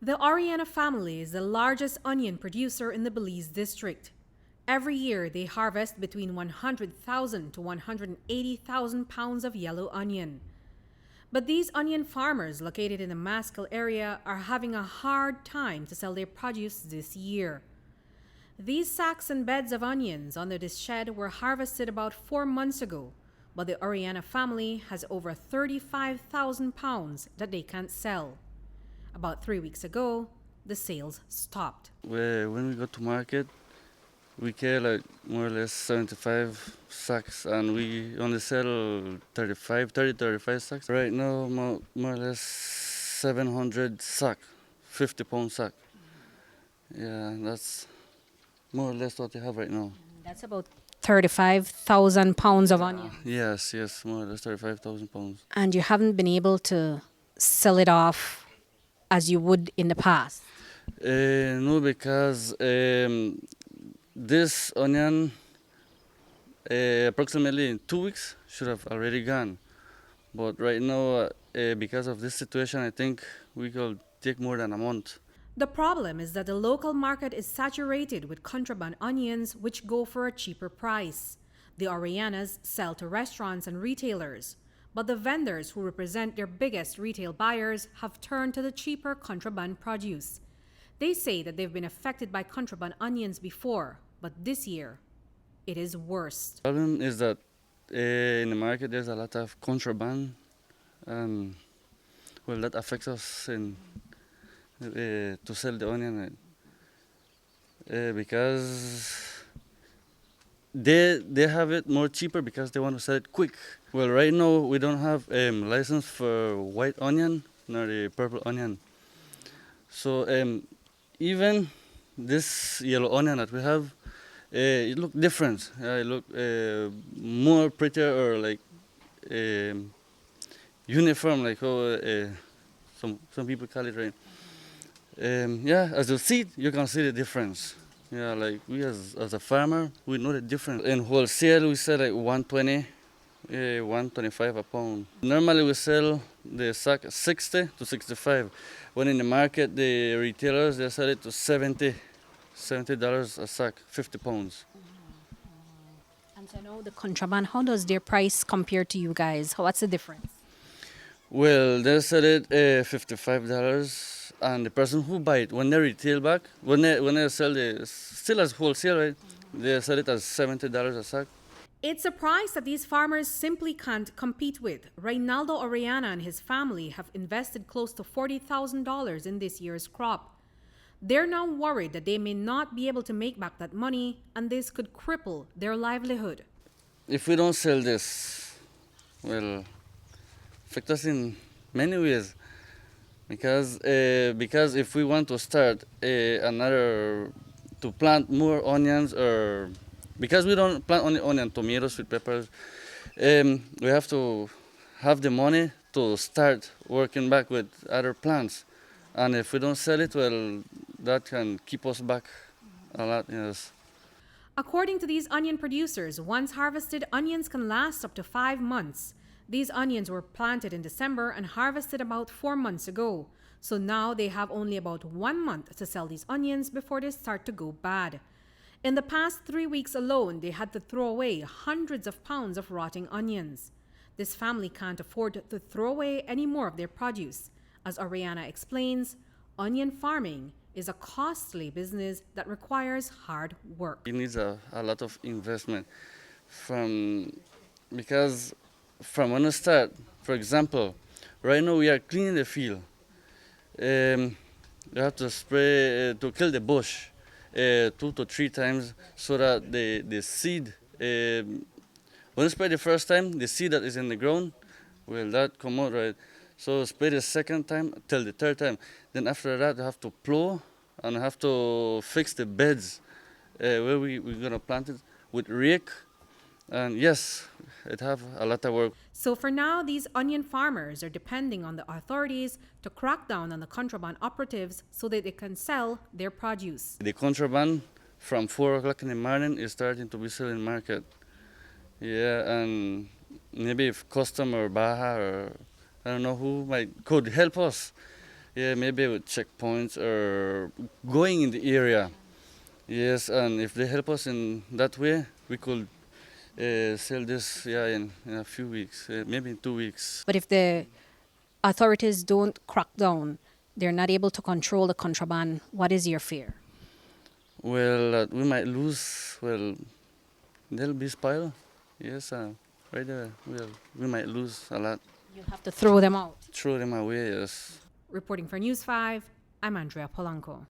The Orellana family is the largest onion producer in the Belize district. Every year, they harvest between 100,000 to 180,000 pounds of yellow onion. But these onion farmers located in the Maskall area are having a hard time to sell their produce this year. These sacks and beds of onions under this shed were harvested about 4 months ago, but the Orellana family has over 35,000 pounds that they can't sell. About 3 weeks ago, the sales stopped. When we go to market, we carry like more or less 75 sacks, and we only sell 35 sacks. Right now, more or less 700 sack, 50-pound sack. Yeah, that's more or less what we have right now. That's about 35,000 pounds of onion. Yes, more or less 35,000 pounds. And you haven't been able to sell it off as you would in the past? No, because this onion approximately in 2 weeks should have already gone. But right now, because of this situation, I think we could take more than a month. The problem is that the local market is saturated with contraband onions, which go for a cheaper price. The Orellanas sell to restaurants and retailers, but the vendors who represent their biggest retail buyers have turned to the cheaper contraband produce. They say that they've been affected by contraband onions before, but this year, it is worse. The problem is that in the market there's a lot of contraband, and well, that affects us to sell the onion because they have it more cheaper because they want to sell it quick. Well, right now we don't have license for white onion nor the purple onion. So even this yellow onion that we have, it look different. It look more prettier, or like uniform, like how some people call it, right? Yeah, as you see it, you can see the difference. Yeah, like we as a farmer, we know the difference. In wholesale, we sell like 120, 125 a pound. Normally we sell the sack 60 to 65. When in the market, the retailers, they sell it to $70 a sack, 50 pounds. And so now the contraband, how does their price compare to you guys? What's the difference? Well, they sell it $55, and the person who buy it, when they retail back, when they sell the still as wholesale, right? They sell it as $70 a sack. It's a price that these farmers simply can't compete with. Reynaldo Orellana and his family have invested close to $40,000 in this year's crop. They're now worried that they may not be able to make back that money, and this could cripple their livelihood. If we don't sell this, well, affect us in many ways. Because if we want to start to plant more onions, or because we don't plant only onion, tomatoes, sweet peppers, we have to have the money to start working back with other plants. And if we don't sell it, well, that can keep us back a lot, yes. According to these onion producers, once harvested, onions can last up to 5 months. These onions were planted in December and harvested about 4 months ago. So now they have only about 1 month to sell these onions before they start to go bad. In the past 3 weeks alone, they had to throw away hundreds of pounds of rotting onions. This family can't afford to throw away any more of their produce. As Orellana explains, onion farming is a costly business that requires hard work. It needs a lot of investment because from when we start, for example, right now we are cleaning the field. You have to spray to kill the bush 2 to 3 times so that the seed, when you spray the first time, the seed that is in the ground, will that come out, right? So spray the second time till the third time. Then after that, you have to plow and you have to fix the beds where we're gonna plant it with rake. And yes, it have a lot of work. So for now, these onion farmers are depending on the authorities to crack down on the contraband operatives so that they can sell their produce. The contraband from 4 o'clock in the morning is starting to be sold in market. Yeah, and maybe if Custom or Baja or I don't know who could help us. Yeah, maybe with checkpoints or going in the area. Yes, and if they help us in that way, we could sell this in a few weeks, maybe in 2 weeks. But if the authorities don't crack down, they're not able to control the contraband, what is your fear? Well, we might lose. Well, there'll be spiral. Yes, right there. Well, we might lose a lot. You'll have to throw them out. Throw them away. Yes. Reporting for News 5, I'm Andrea Polanco.